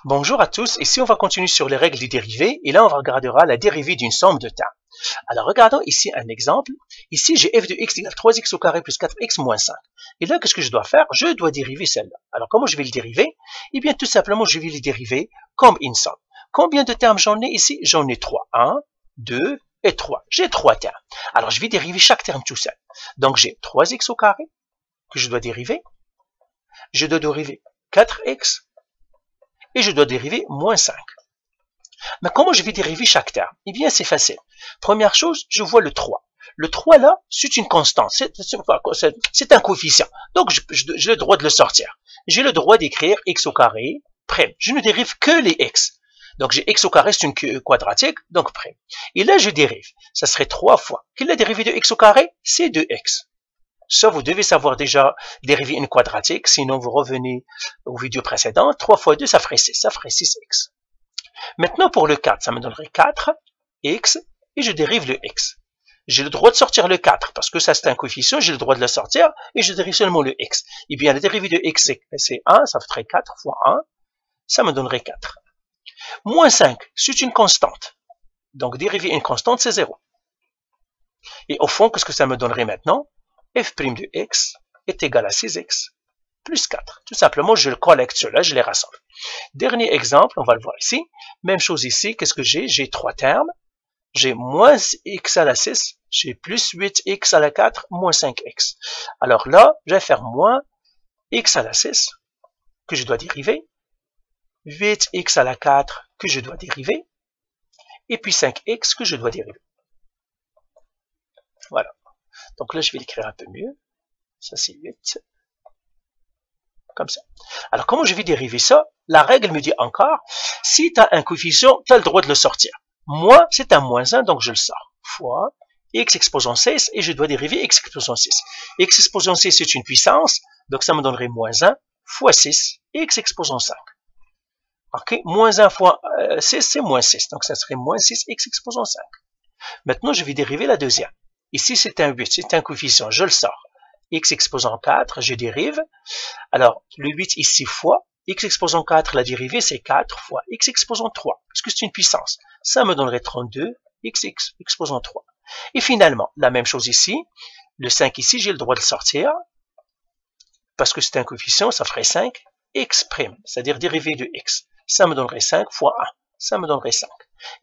Bonjour à tous, ici on va continuer sur les règles des dérivés et là on regardera la dérivée d'une somme de termes. Alors regardons ici un exemple. Ici j'ai f de x égale 3x au carré plus 4x moins 5. Et là qu'est-ce que je dois faire? Je dois dériver celle-là. Alors comment je vais le dériver? Eh bien tout simplement je vais le dériver comme une somme. Combien de termes j'en ai ici? J'en ai 3. 1, 2 et 3. J'ai 3 termes. Alors je vais dériver chaque terme tout seul. Donc j'ai 3x au carré que je dois dériver. Je dois dériver 4x. Et je dois dériver moins 5. Mais comment je vais dériver chaque terme? Eh bien, c'est facile. Première chose, je vois le 3. Le 3 là, c'est une constante, c'est un coefficient. Donc, j'ai le droit de le sortir. J'ai le droit d'écrire x au carré, prime. Je ne dérive que les x. Donc, j'ai x au carré, c'est une quadratique, donc prime. Et là, je dérive. Ça serait 3 fois. Quelle est la dérivée de x au carré? C'est 2x. Ça, vous devez savoir déjà dériver une quadratique, sinon vous revenez aux vidéos précédentes. 3 fois 2, ça ferait 6, ça ferait 6x. Maintenant, pour le 4, ça me donnerait 4x, et je dérive le x. J'ai le droit de sortir le 4, parce que ça c'est un coefficient, j'ai le droit de le sortir, et je dérive seulement le x. Eh bien, la dérivée de x, c'est 1, ça ferait 4 fois 1, ça me donnerait 4. Moins 5, c'est une constante. Donc, dériver une constante, c'est 0. Et au fond, qu'est-ce que ça me donnerait maintenant? F' de x est égal à 6x plus 4. Tout simplement, je le collecte cela, je les rassemble. Dernier exemple, on va le voir ici. Même chose ici, qu'est-ce que j'ai? J'ai 3 termes. J'ai moins x à la 6, j'ai plus 8x à la 4, moins 5x. Alors là, je vais faire moins x à la 6, que je dois dériver, 8x à la 4, que je dois dériver, et puis 5x que je dois dériver. Voilà. Donc là, je vais l'écrire un peu mieux. Ça, c'est 8. Comme ça. Alors, comment je vais dériver ça? La règle me dit encore, si tu as un coefficient, tu as le droit de le sortir. Moi, c'est un moins 1, donc je le sors. Fois x exposant 6, et je dois dériver x exposant 6. X exposant 6, c'est une puissance, donc ça me donnerait moins 1 fois 6, x exposant 5. Ok, moins 1 fois 6, c'est moins 6, donc ça serait moins 6, x exposant 5. Maintenant, je vais dériver la deuxième. Ici, c'est un 8, c'est un coefficient, je le sors. X exposant 4, je dérive. Alors, le 8 ici fois, x exposant 4, la dérivée, c'est 4 fois x exposant 3, puisque c'est une puissance. Ça me donnerait 32, x exposant 3. Et finalement, la même chose ici. Le 5 ici, j'ai le droit de le sortir, parce que c'est un coefficient, ça ferait 5, x', c'est-à-dire dérivée de x. Ça me donnerait 5 fois 1. Ça me donnerait 5.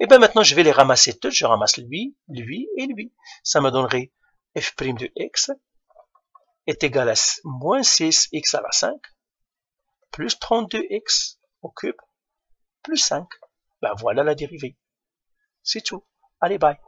Et bien maintenant, je vais les ramasser toutes. Je ramasse lui, lui et lui. Ça me donnerait f' de x est égal à moins 6x à la 5 plus 32x au cube plus 5. Ben voilà la dérivée. C'est tout. Allez, bye.